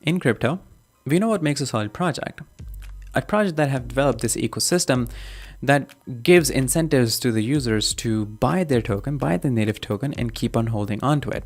In crypto, we know what makes a solid project. A project that have developed this ecosystem that gives incentives to the users to buy their token, buy the native token, and keep on holding on to it.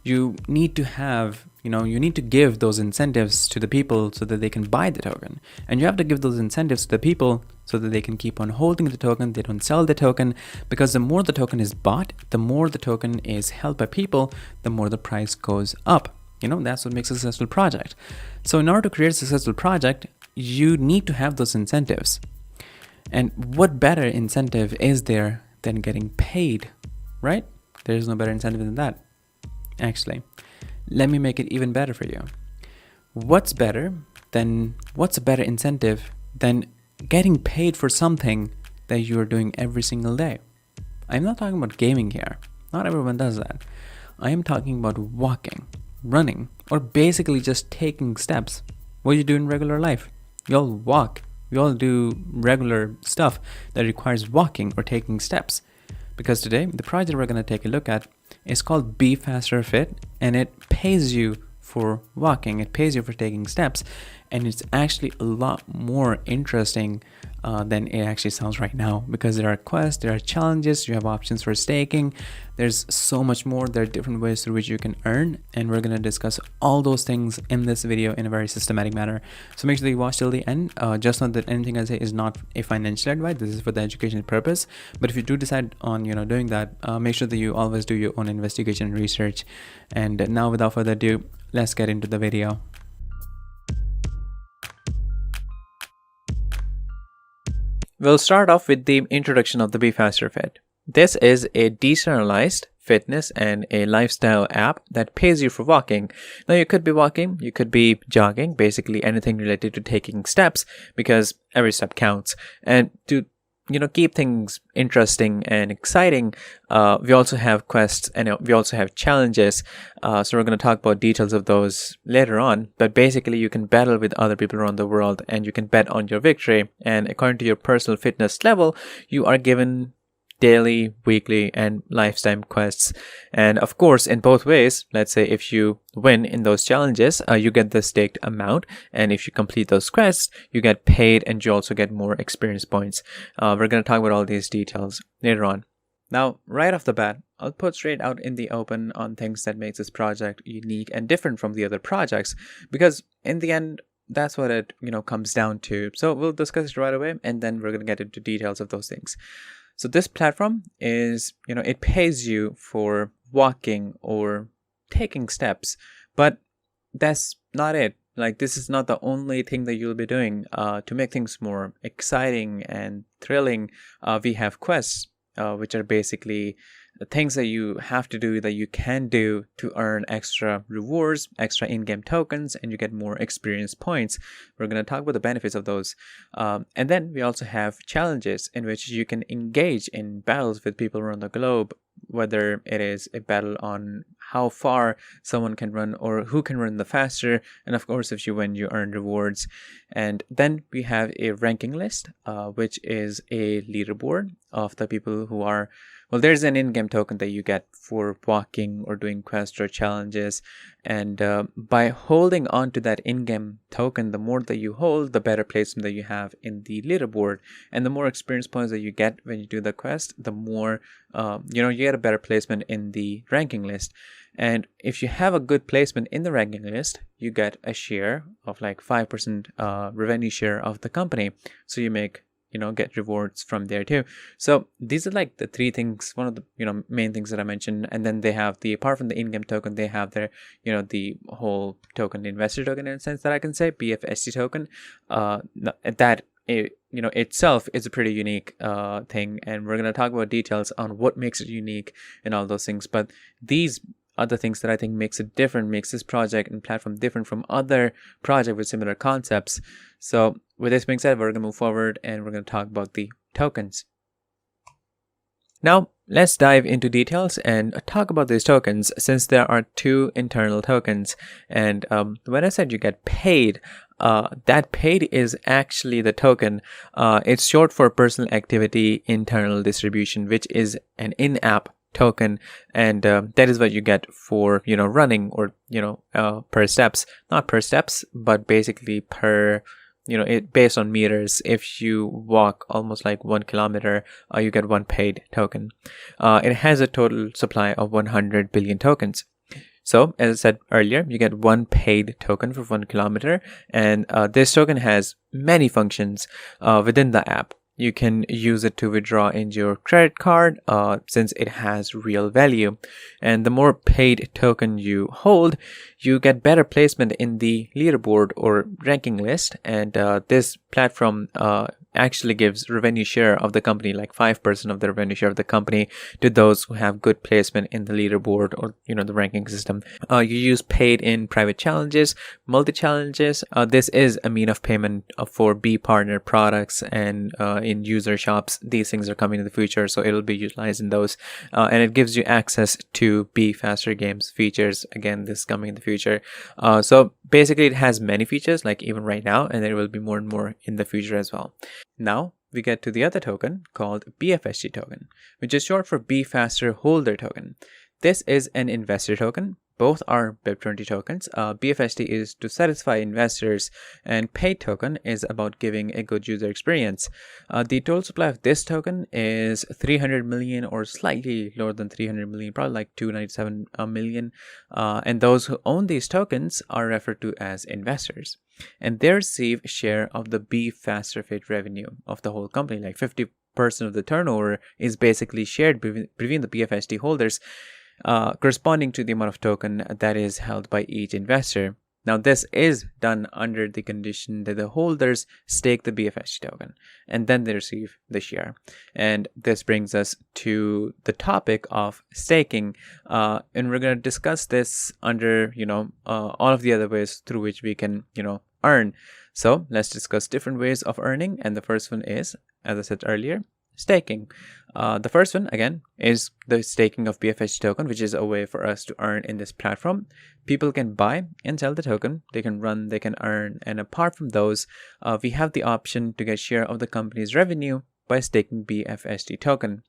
You need to have, you need to give those incentives to the people so that they can buy the token. And you have to give those incentives to the people so that they can keep on holding the token, they don't sell the token, because the more the token is bought, the more the token is held by people, the more the price goes up. That's what makes a successful project. So in order to create a successful project, you need to have those incentives. And what better incentive is there than getting paid, right? There's no better incentive than that. Actually, let me make it even better for you. What's a better incentive than getting paid for something that you're doing every single day? I'm not talking about gaming here. Not everyone does that. I am talking about walking, running, or basically just taking steps. What you do in regular life. You all walk. We all do regular stuff that requires walking or taking steps. Because today, the project we're going to take a look at is called BeFasterFit, and it pays you for walking, it pays you for taking steps, and it's actually a lot more interesting than it actually sounds right now, because there are quests, there are challenges, you have options for staking, there's so much more, there are different ways through which you can earn, and we're going to discuss all those things in this video in a very systematic manner. So make sure that you watch till the end. Just note that anything I say is not a financial advice, this is for the educational purpose, but if you do decide on doing that, make sure that you always do your own investigation and research. And now without further ado, let's get into the video. We'll start off with the introduction of the BeFasterFit. This is a decentralized fitness and a lifestyle app that pays you for walking. Now you could be walking, you could be jogging, basically anything related to taking steps, because every step counts. And to keep things interesting and exciting, we also have quests and we also have challenges. So we're going to talk about details of those later on. But basically, you can battle with other people around the world and you can bet on your victory. And according to your personal fitness level, you are given daily, weekly, and lifetime quests. And of course, in both ways, let's say if you win in those challenges, you get the staked amount. And if you complete those quests, you get paid and you also get more experience points. We're going to talk about all these details later on. Now, right off the bat, I'll put straight out in the open on things that makes this project unique and different from the other projects, because in the end, that's what it comes down to. So we'll discuss it right away, and then we're going to get into details of those things. So this platform is, it pays you for walking or taking steps, but that's not it. Like, this is not the only thing that you'll be doing. To make things more exciting and thrilling, we have quests, which are basically the things that you have to do, that you can do to earn extra rewards, extra in-game tokens, and you get more experience points. We're going to talk about the benefits of those. And then we also have challenges in which you can engage in battles with people around the globe, whether it is a battle on how far someone can run or who can run the faster. And of course, if you win, you earn rewards. And then we have a ranking list, which is a leaderboard of the people who are, well, there's an in-game token that you get for walking or doing quests or challenges. And by holding on to that in-game token, the more that you hold, the better placement that you have in the leaderboard. And the more experience points that you get when you do the quest, the more, you get a better placement in the ranking list. And if you have a good placement in the ranking list, you get a share of like 5% revenue share of the company. So you make get rewards from there too. So these are like the three things, one of the main things that I mentioned. And then they have apart from the in-game token, they have their the whole token, the investor token, in a sense that I can say, BFST token, that itself is a pretty unique thing, and we're going to talk about details on what makes it unique and all those things. But these other things that I think makes it different, makes this project and platform different from other projects with similar concepts. So with this being said, we're going to move forward and we're going to talk about the tokens. Now, let's dive into details and talk about these tokens, since there are two internal tokens. And when I said you get paid, that paid is actually the token. It's short for personal activity internal distribution, which is an in-app token, and that is what you get for running, or per steps, not per steps, but basically per it based on meters. If you walk almost like 1 kilometer, you get 1 paid token. It has a total supply of 100 billion tokens. So as I said earlier, you get 1 paid token for 1 kilometer, and this token has many functions within the app. You can use it to withdraw into your credit card since it has real value. And the more paid token you hold, you get better placement in the leaderboard or ranking list. And this platform actually gives revenue share of the company, like 5% of the revenue share of the company, to those who have good placement in the leaderboard or the ranking system. You use paid in private challenges, multi-challenges. This is a mean of payment for B partner products, and in user shops these things are coming in the future, so it'll be utilized in those, and it gives you access to BeFaster games features. Again, this is coming in the future. So basically it has many features, like even right now, and there will be more and more in the future as well. Now we get to the other token called BFST token, which is short for BeFaster Holder token. This is an investor token. Both are BIP20 tokens. BFST is to satisfy investors, and paid token is about giving a good user experience. The total supply of this token is 300 million, or slightly lower than 300 million, probably like 297 million. And those who own these tokens are referred to as investors, and they receive share of the BeFasterFit revenue of the whole company. Like 50% of the turnover is basically shared between the BFST holders, corresponding to the amount of token that is held by each investor. Now, this is done under the condition that the holders stake the BFST token, and then they receive the share. And this brings us to the topic of staking, and we're going to discuss this under all of the other ways through which we can earn. So let's discuss different ways of earning, and the first one is, as I said earlier, staking. The first one, again, is the staking of BFST token, which is a way for us to earn in this platform. People can buy and sell the token, they can run, they can earn, and apart from those, we have the option to get share of the company's revenue by staking BFST token.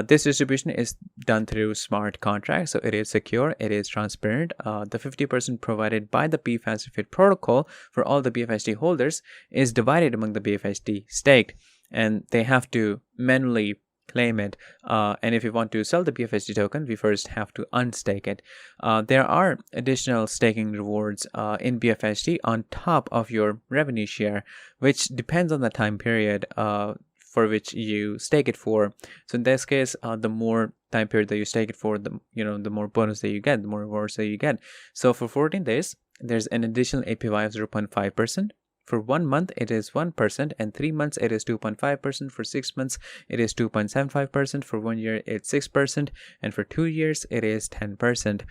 This distribution is done through smart contracts, so it is secure, it is transparent. The 50% provided by the BeFasterFit protocol for all the BFST holders is divided among the BFST staked, and they have to manually claim it. And if you want to sell the BFST token, we first have to unstake it. There are additional staking rewards in BFST on top of your revenue share, which depends on the time period for which you stake it for. So in this case, the more time period that you stake it for, the more bonus that you get, the more rewards that you get. So for 14 days, there's an additional APY of 0.5%. For 1 month, it is 1%, and 3 months, it is 2.5%. For 6 months, it is 2.75%. For 1 year, it's 6%, and for 2 years, it is 10%.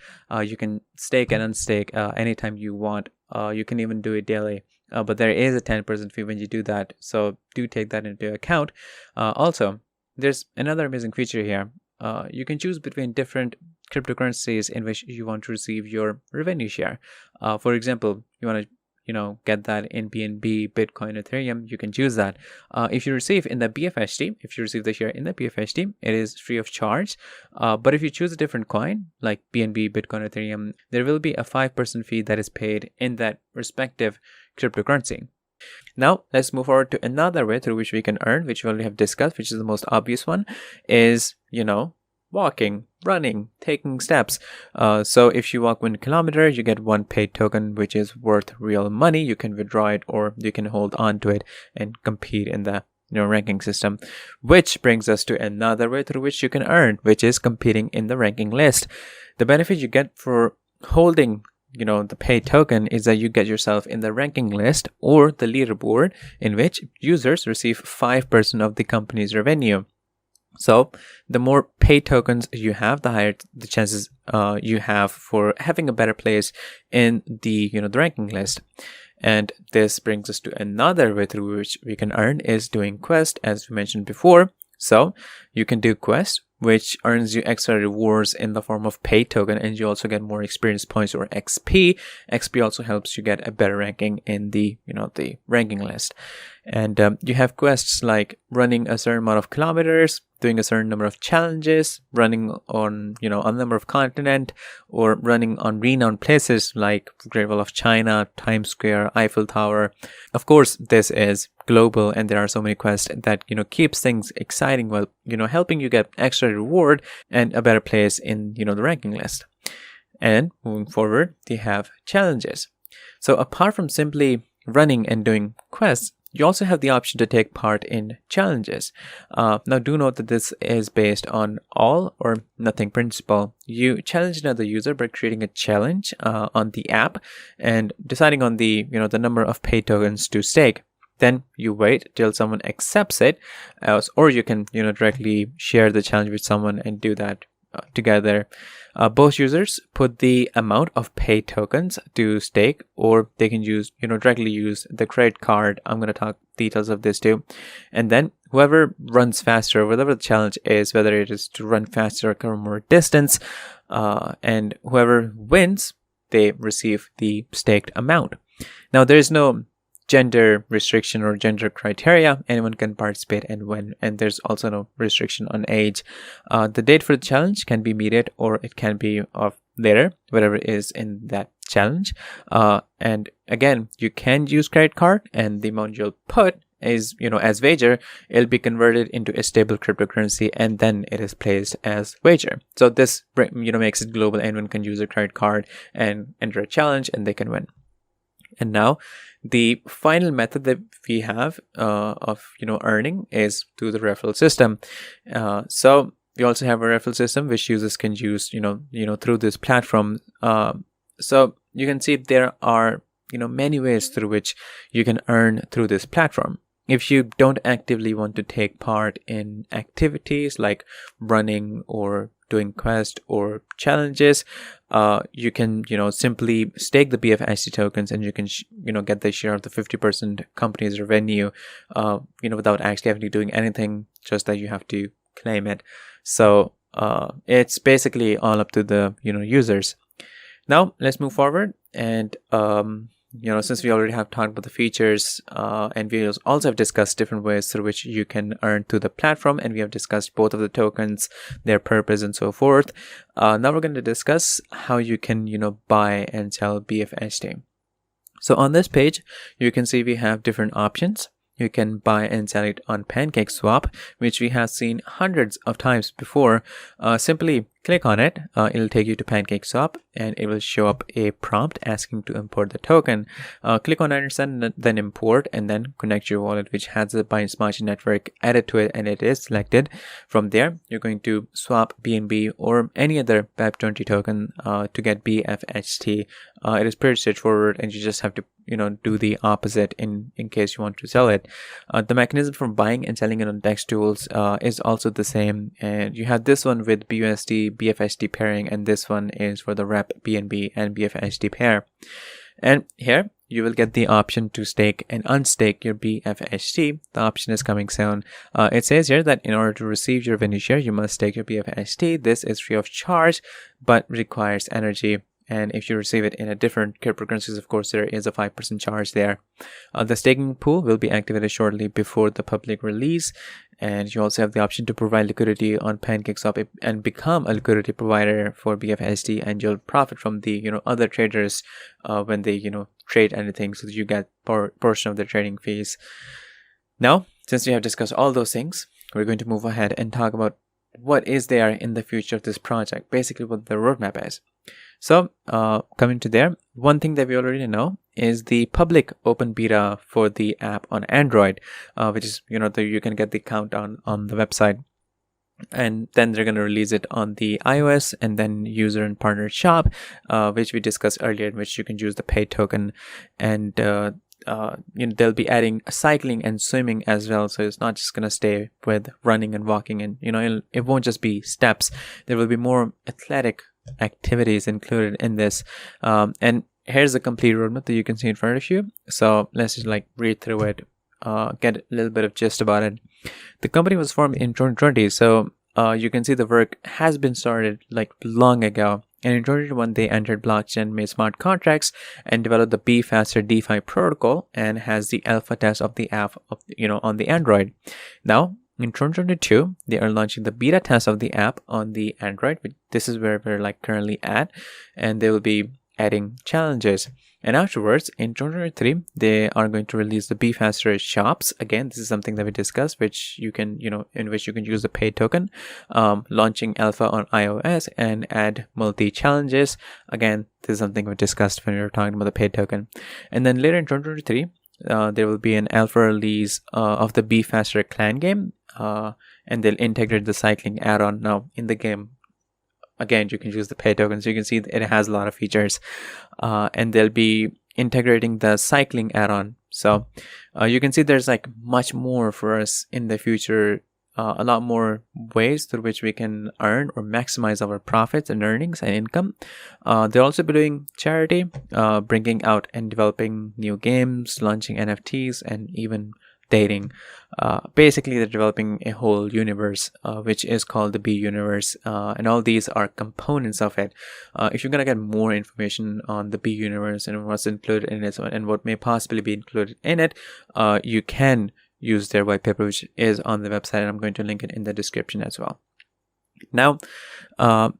You can stake and unstake anytime you want. You can even do it daily, but there is a 10% fee when you do that, so do take that into account. Also, there's another amazing feature here. You can choose between different cryptocurrencies in which you want to receive your revenue share. For example, you want to get that in BNB, Bitcoin, Ethereum, you can choose that. If you receive in the BFST, if you receive the share in the BFST, it is free of charge. But if you choose a different coin, like BNB, Bitcoin, Ethereum, there will be a 5% fee that is paid in that respective cryptocurrency. Now, let's move forward to another way through which we can earn, which we already have discussed, which is the most obvious one, is, walking, running, taking steps. So if you walk 1 kilometer, you get 1 paid token, which is worth real money. You can withdraw it, or you can hold on to it and compete in the ranking system, which brings us to another way through which you can earn, which is competing in the ranking list. The benefit you get for holding the paid token is that you get yourself in the ranking list or the leaderboard, in which users receive 5% of the company's revenue. So the more paid tokens you have, the higher the chances you have for having a better place in the the ranking list. And this brings us to another way through which we can earn, is doing quest, as we mentioned before. So you can do quest, which earns you extra rewards in the form of paid token, and you also get more experience points, or XP. XP also helps you get a better ranking in the the ranking list. And you have quests like running a certain amount of kilometers, doing a certain number of challenges, running on, a number of continent, or running on renowned places like Great Wall of China, Times Square, Eiffel Tower. Of course, this is global, and there are so many quests that, keeps things exciting while, helping you get extra reward and a better place in, the ranking list. And moving forward, they have challenges. So apart from simply running and doing quests, you also have the option to take part in challenges. Now, do note that this is based on all or nothing principle. You challenge another user by creating a challenge on the app and deciding on the number of paid tokens to stake. Then you wait till someone accepts it, or you can directly share the challenge with someone and do that together. Both users put the amount of paid tokens to stake, or they can directly use the credit card. I'm going to talk details of this too. And then whoever runs faster, whatever the challenge is, whether it is to run faster or cover more distance, and whoever wins, they receive the staked amount. Now, there is no gender restriction or gender criteria. Anyone can participate and win, and there's also no restriction on age. The date for the challenge can be immediate, or it can be of later, whatever is in that challenge. And again, you can use credit card, and the amount you'll put is, as wager, it'll be converted into a stable cryptocurrency, and then it is placed as wager. So this makes it global. Anyone can use a credit card and enter a challenge, and they can win. And now, the final method that we have of earning is through the referral system. So we also have a referral system which users can use through this platform. So you can see there are many ways through which you can earn through this platform. If you don't actively want to take part in activities like running or doing quests or challenges, you can simply stake the BeFasterFit tokens, and you can get the share of the 50% company's revenue without actually having to doing anything, just that you have to claim it. So it's basically all up to the users. Now let's move forward, and since we already have talked about the features, and we also have discussed different ways through which you can earn through the platform, and we have discussed both of the tokens, their purpose, and so forth. Now we're going to discuss how you can, buy and sell BeFasterFit. So on this page, you can see we have different options. You can buy and sell it on PancakeSwap, which we have seen hundreds of times before. Simply click on it. It'll take you to PancakeSwap, and it will show up a prompt asking to import the token. Click on understand, then import, and then connect your wallet, which has the Binance Smart Chain network added to it, and it is selected. From there, you're going to swap BNB or any other BEP20 token to get BFHT. It is pretty straightforward, and you just have to do the opposite in case you want to sell it. The mechanism for buying and selling it on DEX tools is also the same, and you have this one with BUSD BFHT pairing, and this one is for the rep BNB and BFHT pair. And here you will get the option to stake and unstake your BFHT. The option is coming soon. It says here that in order to receive your revenue share, you must stake your BFHT. This is free of charge but requires energy. And if you receive it in a different cryptocurrencies, of course, there is a 5% charge there. The staking pool will be activated shortly before the public release. And you also have the option to provide liquidity on PancakeSwap and become a liquidity provider for BFSD, and you'll profit from the other traders when they trade anything, so that you get portion of the trading fees. Now, since we have discussed all those things, we're going to move ahead and talk about what is there in the future of this project, basically what the roadmap is. So coming to there, one thing that we already know is the public open beta for the app on Android, which is, you can get the countdown on the website. And then they're going to release it on the iOS and then user and partner shop, which we discussed earlier, in which you can use the paid token. And they'll be adding cycling and swimming as well, so it's not just going to stay with running and walking, and it won't just be steps. There will be more athletic activities included in this, and here's the complete roadmap that you can see in front of you. So let's just read through it, get a little bit of gist about it. The company was formed in 2020, so you can see the work has been started long ago. And in 2021, they entered blockchain, made smart contracts, and developed the BeFaster DeFi protocol, and has the alpha test of the app on the Android. Now, In 2022, they are launching the beta test of the app on the Android. This is where we're like currently at, and they will be adding challenges. And afterwards, in 2023, they are going to release the BeFaster shops. Again, this is something that we discussed, which you can, in which you can use the paid token, launching alpha on iOS and add multi challenges. Again, this is something we discussed when we were talking about the paid token. And then later in 2023, there will be an alpha release of the BeFaster clan game, and they'll integrate the cycling add-on now in the game. Again, you can use the pay tokens. You can see it has a lot of features, and they'll be integrating the cycling add-on. So you can see there's like much more for us in the future, a lot more ways through which we can earn or maximize our profits and earnings and income. They'll also be doing charity, bringing out and developing new games, launching NFTs, and even dating. Basically, they're developing a whole universe, which is called the B universe, and all these are components of it. If you're gonna get more information on the B universe and what's included in it and what may possibly be included in it, you can use their white paper, which is on the website, and I'm going to link it in the description as well. Now,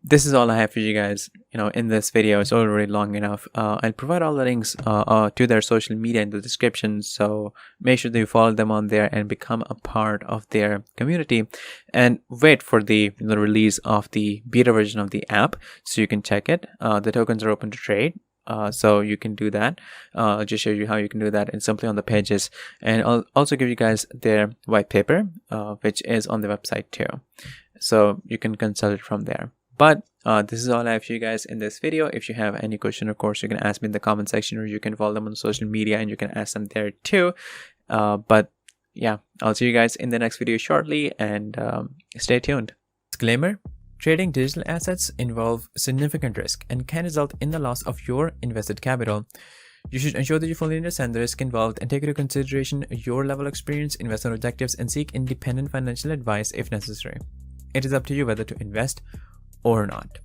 this is all I have for you guys, in this video. It's already long enough. I'll provide all the links to their social media in the description, so make sure that you follow them on there and become a part of their community, and wait for the release of the beta version of the app so you can check it. The tokens are open to trade, so you can do that. I'll just show you how you can do that, and simply on the pages, and I'll also give you guys their white paper, which is on the website too, so you can consult it from there. But this is all I have for you guys in this video. If you have any question, of course, you can ask me in the comment section, or you can follow them on social media and you can ask them there too. But yeah, I'll see you guys in the next video shortly, and stay tuned. Disclaimer: trading digital assets involve significant risk and can result in the loss of your invested capital. You should ensure that you fully understand the risk involved and take into consideration your level of experience, investment objectives, and seek independent financial advice if necessary. It is up to you whether to invest or not.